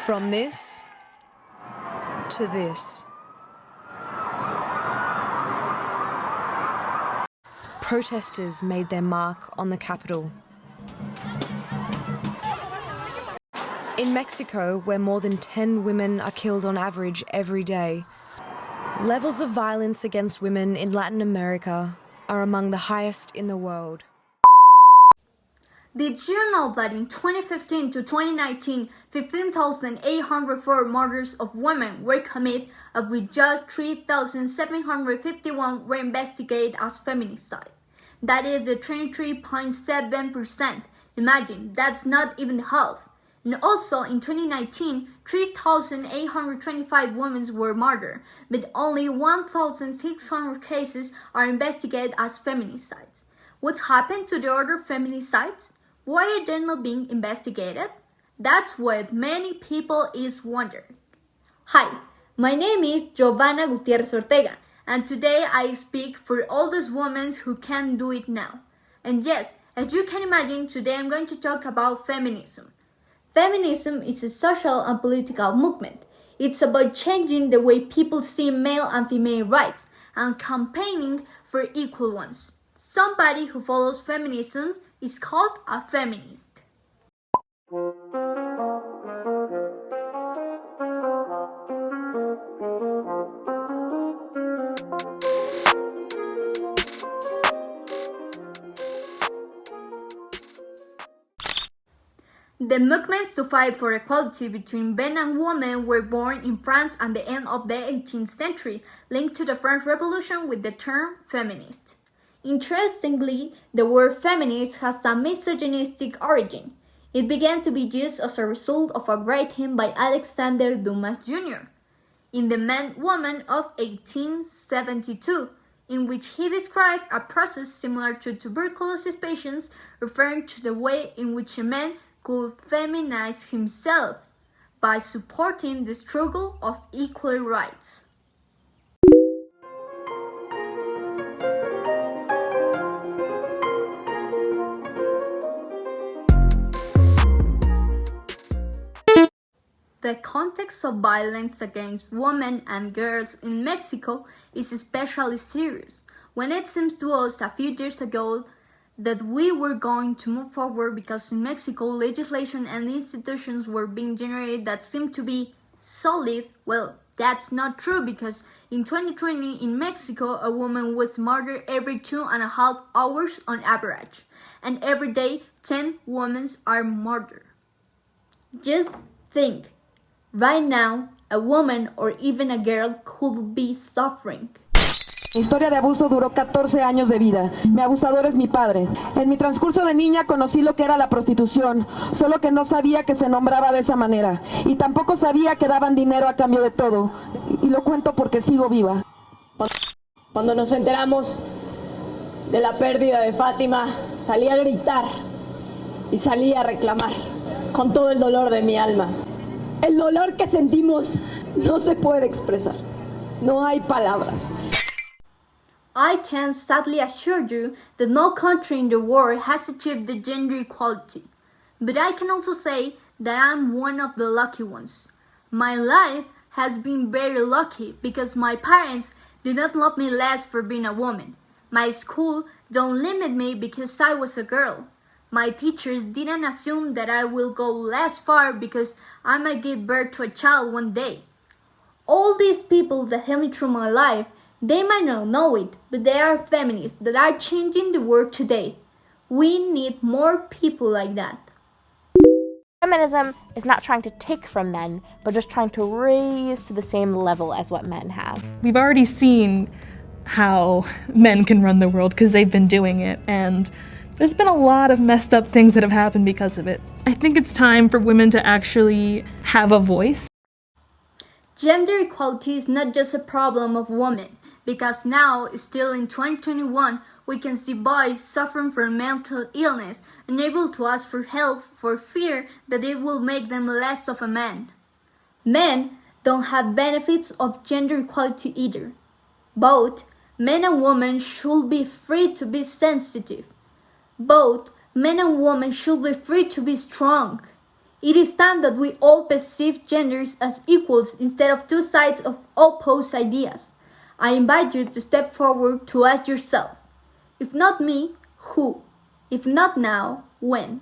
From this to this. Protesters made their mark on the Capitol. In Mexico, where more than 10 women are killed on average every day, levels of violence against women in Latin America are among the highest in the world. Did you know that in 2015 to 2019, 15,804 murders of women were committed, of which just 3,751 were investigated as feminicide? That is a 23.7%. Imagine, that's not even half. And also in 2019, 3,825 women were murdered, but only 1,600 cases are investigated as feminicides. What happened to the other feminicides? Why are they not being investigated? That's what many people is wondering. Hi, my name is Giovanna Gutierrez Ortega, and today I speak for all those women who can't do it now. And yes, as you can imagine, today I'm going to talk about feminism. Feminism is a social and political movement. It's about changing the way people see male and female rights and campaigning for equal ones. Somebody who follows feminism is called a feminist. The movements to fight for equality between men and women were born in France at the end of the 18th century, linked to the French Revolution with the term feminist. Interestingly, the word feminist has a misogynistic origin. It began to be used as a result of a writing by Alexander Dumas Jr. in The Man-Woman of 1872, in which he described a process similar to tuberculosis patients, referring to the way in which a man could feminize himself by supporting the struggle of equal rights. The context of violence against women and girls in Mexico is especially serious, when it seems to us a few years ago that we were going to move forward because in Mexico legislation and institutions were being generated that seemed to be solid. Well, that's not true, because in 2020 in Mexico a woman was murdered every 2.5 hours on average, and every day 10 women are murdered. Just think. Right now, a woman or even a girl could be suffering. Mi historia de abuso duró 14 años de vida. Mi abusador es mi padre. En mi transcurso de niña conocí lo que era la prostitución, solo que no sabía que se nombraba de esa manera. Y tampoco sabía que daban dinero a cambio de todo. Y lo cuento porque sigo viva. Cuando nos enteramos de la pérdida de Fátima, salí a gritar y salí a reclamar con todo el dolor de mi alma. El dolor que sentimos no se puede expresar. No hay palabras. I can sadly assure you that no country in the world has achieved the gender equality. But I can also say that I'm one of the lucky ones. My life has been very lucky because my parents did not love me less for being a woman. My school don't limit me because I was a girl. My teachers didn't assume that I will go less far because I might give birth to a child one day. All these people that helped me through my life, they might not know it, but they are feminists that are changing the world today. We need more people like that. Feminism is not trying to take from men, but just trying to raise to the same level as what men have. We've already seen how men can run the world because they've been doing it, and there's been a lot of messed up things that have happened because of it. I think it's time for women to actually have a voice. Gender equality is not just a problem of women, because now, still in 2021, we can see boys suffering from mental illness, unable to ask for help for fear that it will make them less of a man. Men don't have benefits of gender equality either. Both men and women should be free to be sensitive. Both men and women should be free to be strong. It is time that we all perceive genders as equals instead of two sides of opposed ideas. I invite you to step forward to ask yourself, if not me, who? If not now, when?